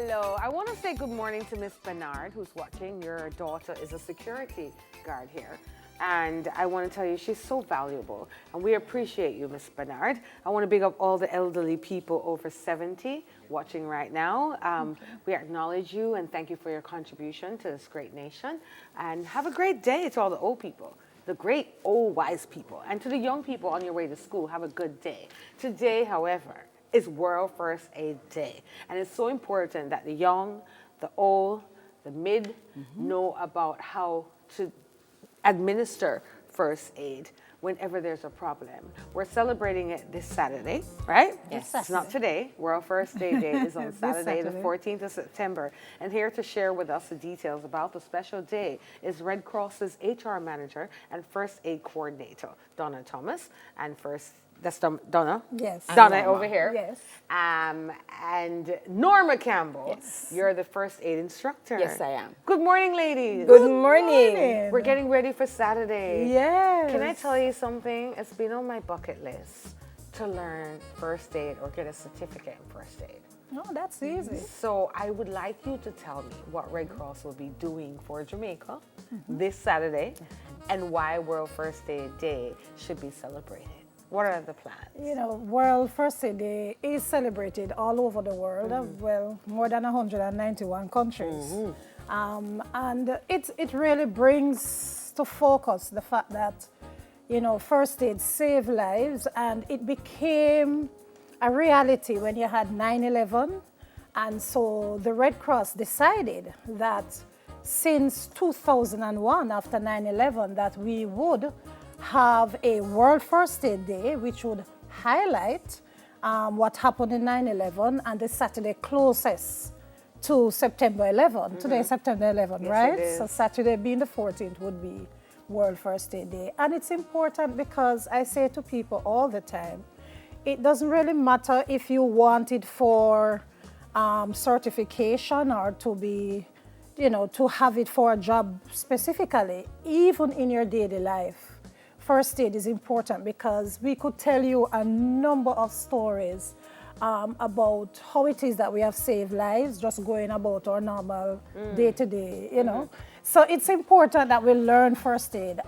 Hello. I want to say good morning to Miss Bernard, who's watching. Your daughter is a security guard here. And I want to tell you, she's so valuable. And we appreciate you, Miss Bernard. I want to big up all the elderly people over 70 watching right now. We acknowledge you and thank you for your contribution to this great nation. And have a great day to all the old people, the great old wise people. And to the young people on your way to school, have a good day. Today, however, is World First Aid Day. And it's so important that the young, the old, the mid know about how to administer first aid whenever there's a problem. We're celebrating it this Saturday, right? Yes. It's not today. World First Aid Day is on Saturday, the 14th of September. And here to share with us the details about the special day is Red Cross's HR manager and first aid coordinator, Donna Thomas, and that's Donna? Yes. Donna Norma. over here. Yes. And Norma Campbell. Yes. You're the first aid instructor. Yes, I am. Good morning, ladies. Good morning. We're getting ready for Saturday. Yes. Can I tell you something? It's been on my bucket list to learn first aid or get a certificate in first aid. No, that's easy. So I would like you to tell me what Red Cross will be doing for Jamaica this Saturday and why World First Aid Day should be celebrated. What are the plans? You know, World First Aid Day is celebrated all over the world, well, more than 191 countries. And it really brings to focus the fact that, you know, first aid saved lives, and it became a reality when you had 9/11. And so the Red Cross decided that since 2001, after 9/11, that we would have a World First Aid Day, which would highlight what happened in 9/11 and the Saturday closest to September 11. Today is September 11, Yes, right? it is. So Saturday being the 14th would be World First Aid Day. And it's important because I say to people all the time, it doesn't really matter if you want it for certification or to be, you know, to have it for a job specifically, even in your daily life. First aid is important because we could tell you a number of stories about how it is that we have saved lives just going about our normal day-to-day, you know. So it's important that we learn first aid,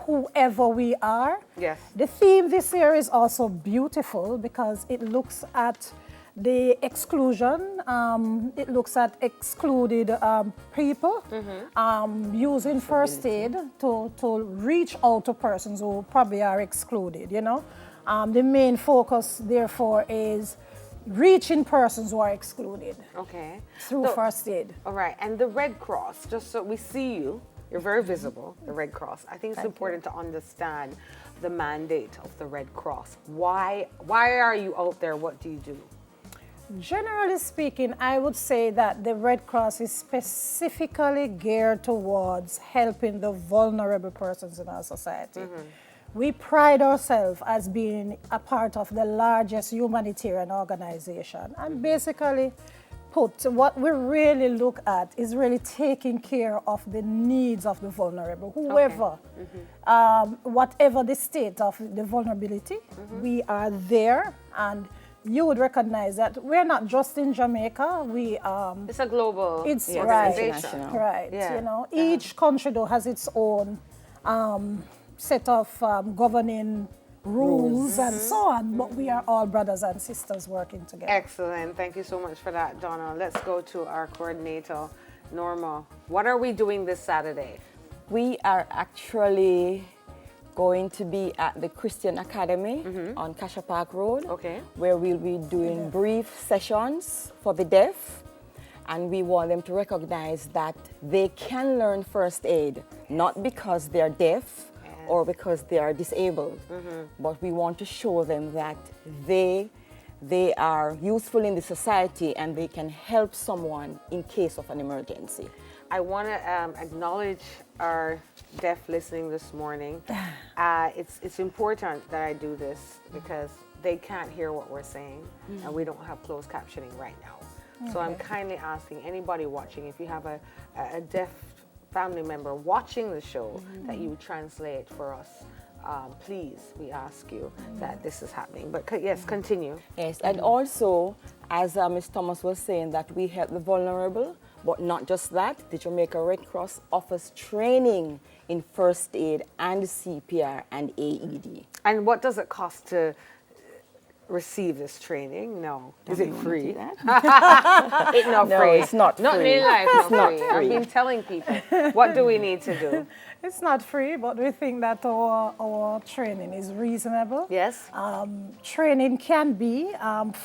whoever we are. Yes. The theme this year is also beautiful because it looks at the exclusion, it looks at excluded people using first aid to reach out to persons who probably are excluded, you know. The main focus, therefore, is reaching persons who are excluded through first aid. All right, and the Red Cross, just so we see you, you're very visible, the Red Cross. I think it's important to understand the mandate of the Red Cross. Why are you out there? What do you do? Generally speaking, I would say that the Red Cross is specifically geared towards helping the vulnerable persons in our society. We pride ourselves as being a part of the largest humanitarian organization. And basically, what we really look at is really taking care of the needs of the vulnerable, whoever, whatever the state of the vulnerability, we are there. And you would recognize that we're not just in Jamaica. It's a global organization. Right. Yeah. You know, each country though has its own set of governing rules and so on, but we are all brothers and sisters working together. Excellent. Thank you so much for that, Donna. Let's go to our coordinator, Norma. What are we doing this Saturday? We are actually going to be at the Christian Academy on Cassia Park Road, where we'll be doing brief sessions for the deaf, and we want them to recognize that they can learn first aid, not because they're deaf or because they are disabled, but we want to show them that they are useful in the society and they can help someone in case of an emergency. I want to acknowledge our deaf listening this morning. It's important that I do this because they can't hear what we're saying and we don't have closed captioning right now. So I'm kindly asking anybody watching, if you have a deaf family member watching the show, that you translate for us please, we ask you that this is happening. But yes, continue. Yes, and also, as Ms. Thomas was saying, that we help the vulnerable, but not just that, the Jamaica Red Cross offers training in first aid and CPR and AED. And what does it cost to receive this training? No. Is it free? It's not No, free. it's not free. Not in life, It's not free. free. I've been telling people, what do we need to do? It's not free, but we think that our training is reasonable. Yes. Training can be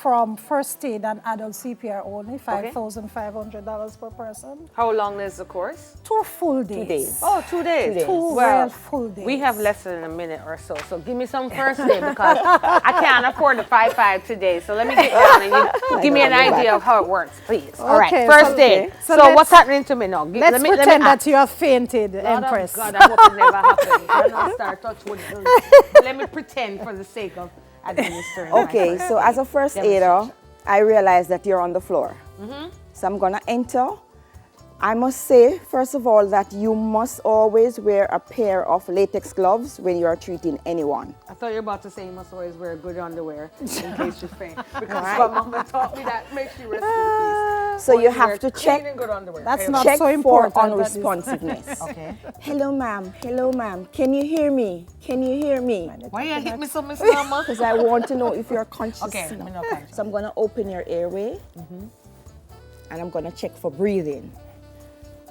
from first aid and adult CPR only, $5,500 per person. How long is the course? 2 full days. 2 days. Oh, 2 days. 2 days. Two Well, real full days. we have less than a minute or so, so give me some first aid because I can't afford the 5 today. So let me get down and you give me an idea of how it works, please. All right, Okay, first so- aid. so So let's- what's happening to me now? Let's pretend that you have fainted, Empress. God, I hope it never happens. I'm not start touch wood. Let me pretend for the sake of administering. my Okay, first so aid. as a first aider, I realize that you're on the floor. So I'm gonna enter. I must say, first of all, that you must always wear a pair of latex gloves when you are treating anyone. I thought you were about to say you must always wear good underwear in case you faint. Because my mama taught me that makes you rest in peace. So you Always wear have to clean check. and good underwear. That's Okay. not Check so for important. that is- unresponsiveness. Okay. Hello, ma'am. Hello, ma'am. Can you hear me? Can you hear me? Why you hit me so, Miss Mama? Because I want to know if you're conscious. Okay, now. me no conscious. So I'm gonna open your airway, and I'm gonna check for breathing.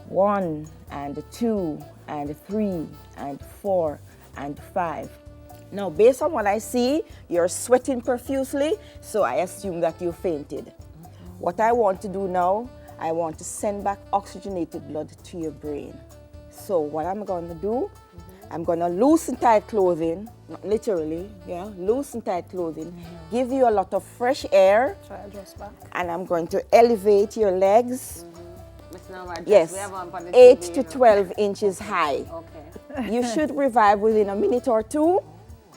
1 and 2 and 3 and 4 and 5. Now, based on what I see, you're sweating profusely, so I assume that you fainted. What I want to do now, I want to send back oxygenated blood to your brain. So what I'm going to do, I'm going to loosen tight clothing, not literally, yeah, loosen tight clothing, give you a lot of fresh air, Try adjust back. and I'm going to elevate your legs. Miss Mama, Yes, we have on the 8 TV, to you know. 12 inches high. Okay. You should revive within a minute or two,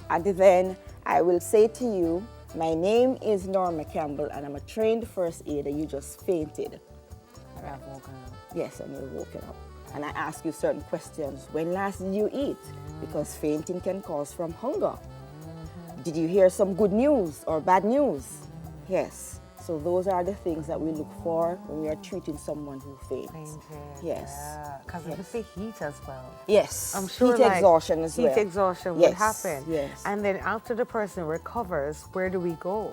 and then I will say to you, my name is Norma Campbell, and I'm a trained first aider. You just fainted. I got woken up. Yes, and you're woken up. And I ask you certain questions. When last did you eat? Because fainting can cause from hunger. Did you hear some good news or bad news? Yes. So those are the things that we look for when we are treating someone who faints. Yes. Because it's the heat as well. Yes. I'm sure heat like, exhaustion as well. Heat exhaustion would Yes, happen. yes. And then after the person recovers, where do we go?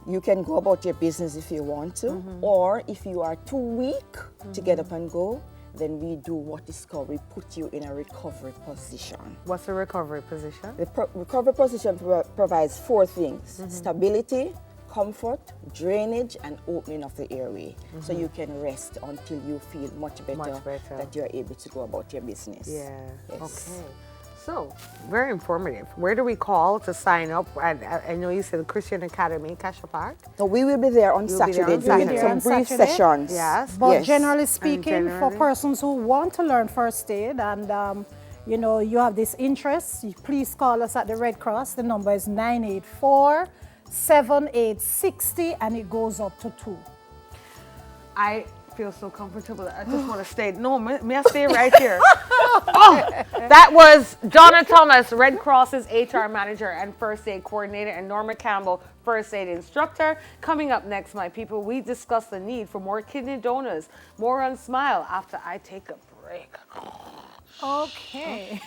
You can go about your business if you want to, or if you are too weak to get up and go, then we do what is called, we put you in a recovery position. What's the recovery position? The recovery position provides 4 things: stability, comfort, drainage, and opening of the airway. So you can rest until you feel much better, that you're able to go about your business. Yeah. Yes. Okay. So, very informative. Where do we call to sign up? I know you said the Christian Academy, Cassia Park. So we will be there on You'll be there Saturday on doing Saturday. some On brief Saturday? sessions. Yes. But Yes. generally speaking, for generally? persons who want to learn first aid and you know you have this interest, please call us at the Red Cross. The number is 984-7860, and it goes up to 2. I feel so comfortable. I just want to stay. No, may I stay right here? Oh, that was Donna Thomas, Red Cross's HR manager and first aid coordinator, and Norma Campbell, first aid instructor. Coming up next, my people, we discuss the need for more kidney donors. More on Smile after I take a break. Okay.